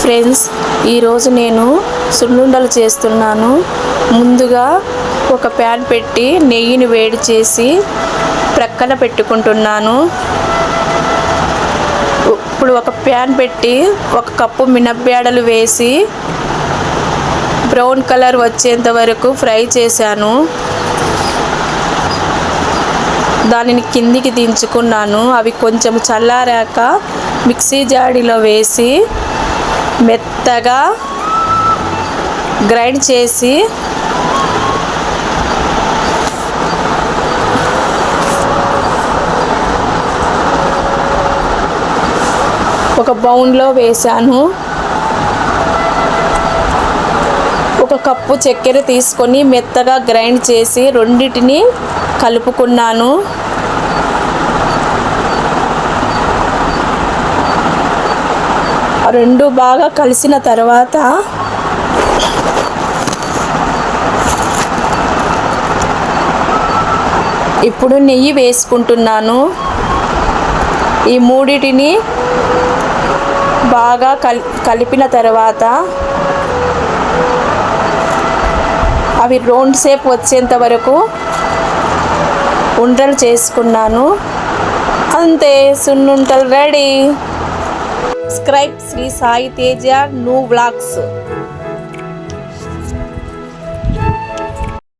Friends, ఈరోజు నేను సున్నుండలు చేస్తున్నాను. ముందుగా ఒక ప్యాన్ పెట్టి నెయ్యిని వేడి చేసి ప్రక్కన పెట్టుకుంటున్నాను. ఇప్పుడు ఒక ప్యాన్ పెట్టి 1 కప్పు మినప్పేడలు వేసి బ్రౌన్ కలర్ వచ్చేంత వరకు ఫ్రై చేశాను. దానిని కిందికి దించుకున్నాను. అవి కొంచెం చల్లారాక మిక్సీ జాడీలో వేసి మెత్తగా గ్రైండ్ చేసి ఒక బౌన్లో వేశాను. 1 కప్పు చక్కెర తీసుకొని మెత్తగా గ్రైండ్ చేసి రెండింటిని కలుపుకున్నాను. రెండు బాగా కలిసిన తర్వాత ఇప్పుడు నెయ్యి వేసుకుంటున్నాను. ఈ మూడిటిని బాగా కలిపిన తర్వాత అవి రౌండ్ షేప్ వచ్చేంత వరకు ఉండలు చేసుకున్నాను. అంతే, సున్నుండలు ready. Subscribe Sri Sai Teja new vlogs.